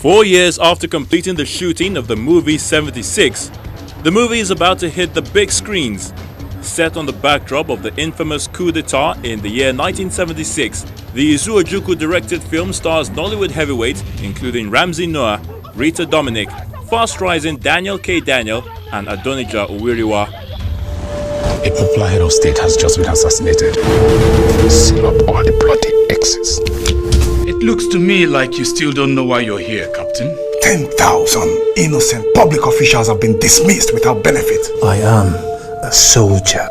4 years after completing the shooting of the movie 76, the movie is about to hit the big screens. Set on the backdrop of the infamous coup d'etat in the year 1976, the Izu Ojukwu-directed film stars Nollywood heavyweights including Ramsey Noah, Rita Dominic, fast-rising Daniel K. Daniel and Adonija Owiriwa. A popular head of state has just been assassinated. Seal up all the bloody X's. It looks to me like you still don't know why you're here, Captain. 10,000 innocent public officials have been dismissed without benefit. I am a soldier.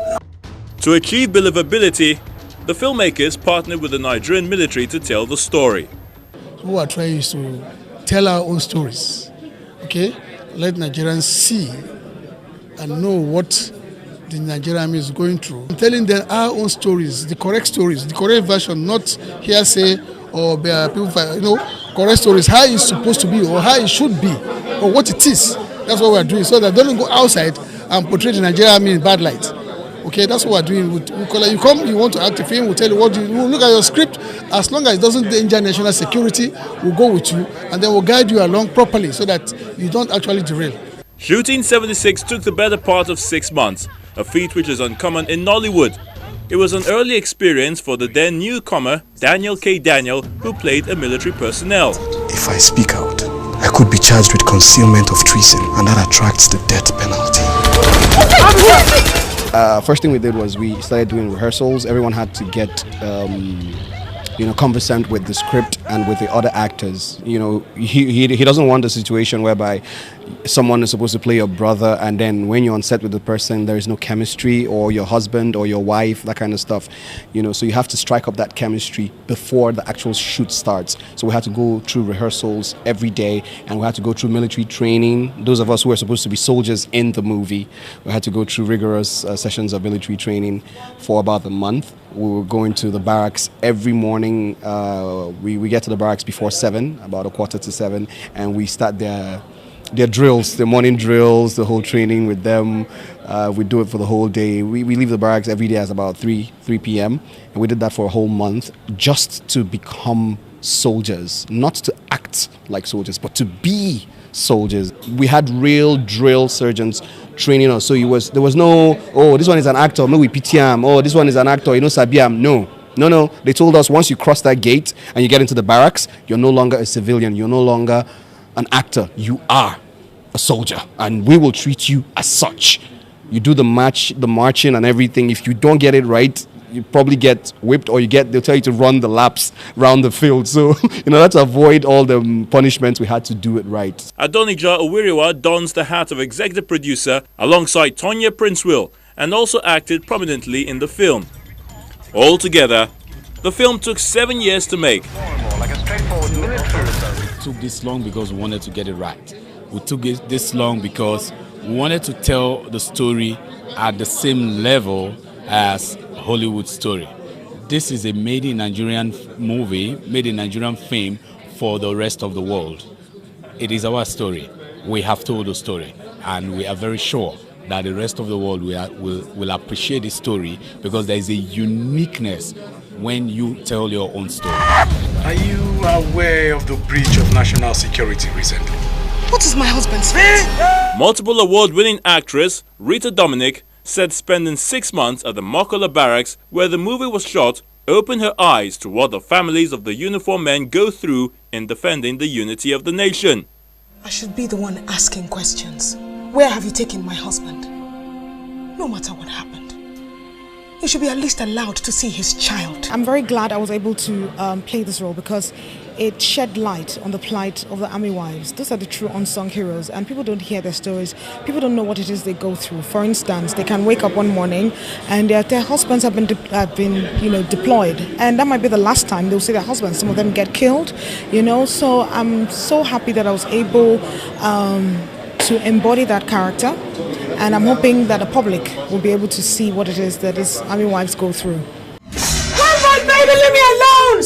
To achieve believability, the filmmakers partnered with the Nigerian military to tell the story. What we are trying is to tell our own stories, okay? Let Nigerians see and know what the Nigerian army is going through. I'm telling them our own stories, the correct version, not hearsay or people, correct stories, how it's supposed to be or how it should be or what it is. That's what we're doing, so that they don't go outside and portray the Nigerian army in bad light. Okay, that's what we're doing. You come, you want to act a film, we'll tell you we'll look at your script. As long as it doesn't endanger national security, we'll go with you and then we'll guide you along properly so that you don't actually derail. Shooting 76 took the better part of 6 months, a feat which is uncommon in Nollywood. It was an early experience for the then newcomer Daniel K. Daniel, who played a military personnel. If I speak out, I could be charged with concealment of treason, and that attracts the death penalty. First thing we did was we started doing rehearsals. Everyone had to get conversant with the script and with the other actors. He doesn't want a situation whereby someone is supposed to play your brother and then when you're on set with the person there is no chemistry, or your husband or your wife, that kind of stuff. So you have to strike up that chemistry before the actual shoot starts. So we had to go through rehearsals every day, and we had to go through military training. Those of us who were supposed to be soldiers in the movie, we had to go through rigorous sessions of military training for about a month. We were going to the barracks every morning. We get to the barracks before 7, about 6:45, and we start their drills, the morning drills, the whole training with them. We do it for the whole day. We leave the barracks every day at about 3 p.m. and we did that for a whole month just to become soldiers, not to act like soldiers, but to be soldiers. We had real drill surgeons training us, so there was no, oh, this one is an actor, no, we PTM, oh, this one is an actor, Sabiam. No. They told us once you cross that gate and you get into the barracks, you're no longer a civilian, you're no longer an actor, you are a soldier, and we will treat you as such. You do the marching and everything. If you don't get it right, you probably get whipped, or they'll tell you to run the laps around the field. So, that's to avoid all the punishments, we had to do it right. Adonija Owiriwa dons the hat of executive producer alongside Tonya Prince-Will and also acted prominently in the film. Altogether, the film took 7 years to make. We took this long because we wanted to get it right. We took it this long because we wanted to tell the story at the same level as Hollywood story. This is a made in Nigerian movie, made in Nigerian film for the rest of the world. It is our story. We have told the story, and we are very sure that the rest of the world will appreciate this story, because there is a uniqueness when you tell your own story. Are you aware of the breach of national security recently? What is my husband's fate? Multiple award-winning actress Rita Dominic said spending 6 months at the Mokola barracks where the movie was shot opened her eyes to what the families of the uniformed men go through in defending the unity of the nation. I should be the one asking questions. Where have you taken my husband? No matter what happened, he should be at least allowed to see his child. I'm very glad I was able to play this role, because it shed light on the plight of the army wives. Those are the true unsung heroes, and people don't hear their stories. People don't know what it is they go through. For instance, they can wake up one morning and their husbands have been deployed, and that might be the last time they'll see their husbands. Some of them get killed, So I'm so happy that I was able to embody that character, and I'm hoping that the public will be able to see what it is that these army wives go through. Baby, leave me alone! I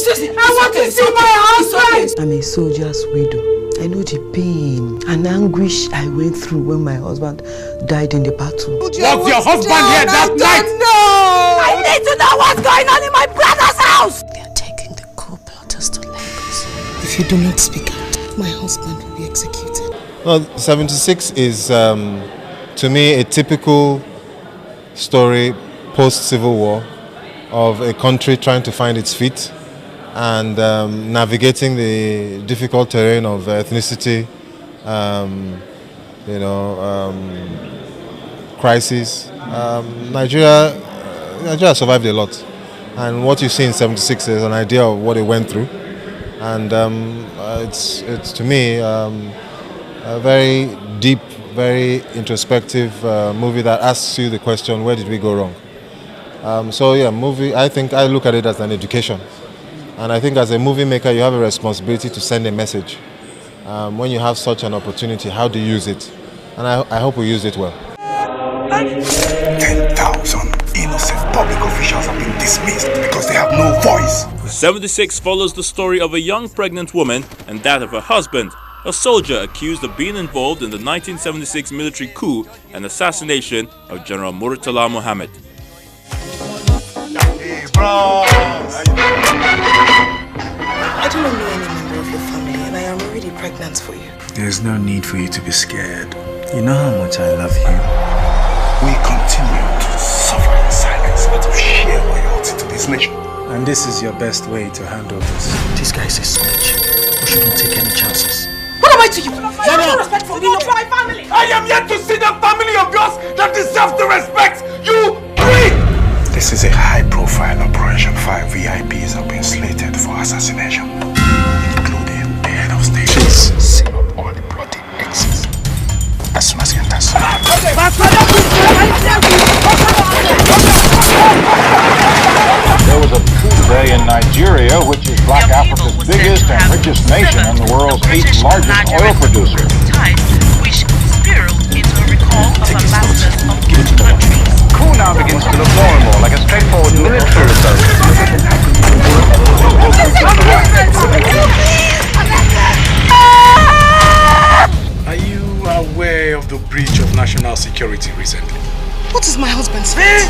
want to see my husband! I'm a soldier's widow. I know the pain and anguish I went through when my husband died in the battle. Was your husband here that night? No! I need to know what's going on in my brother's house! They are taking the co-plotters to Lagos. If you do not speak out, my husband will be executed. Well, 76 is, to me, a typical story post-Civil War of a country trying to find its feet and navigating the difficult terrain of ethnicity, crisis. Nigeria survived a lot, and what you see in 76 is an idea of what it went through, and it's to me a very deep, very introspective movie that asks you the question, where did we go wrong? Movie, I think I look at it as an education, and I think as a movie maker you have a responsibility to send a message. When you have such an opportunity, how do you use it? And I hope we use it well. 10,000 innocent public officials have been dismissed because they have no voice. 76 follows the story of a young pregnant woman and that of her husband, a soldier accused of being involved in the 1976 military coup and assassination of General Murtala Mohammed. Hey, bro! I do not know any member of your family, and I am already pregnant for you. There's no need for you to be scared. You know how much I love you. We continue to suffer in silence out of sheer loyalty to this nation. And this is your best way to handle this. This guy is a snitch. We shouldn't take any chances. What am I to you? You have no respect for me, no for my family. I am yet to see the family of yours that deserves the respect you bring! This is a high-profile operation. 5 VIPs have been slated for assassination, including the head of state. Please seal up all the bloody exes as soon as he enters. There was a coup today in Nigeria, which is Black Africa's biggest and richest nation and the world's 8th largest oil producer. Which spiraled into a recall of ambassadors of both countries. Coup now begins to look more and more like a straightforward military result. Are you aware of the breach of national security recently? What is my husband's fate?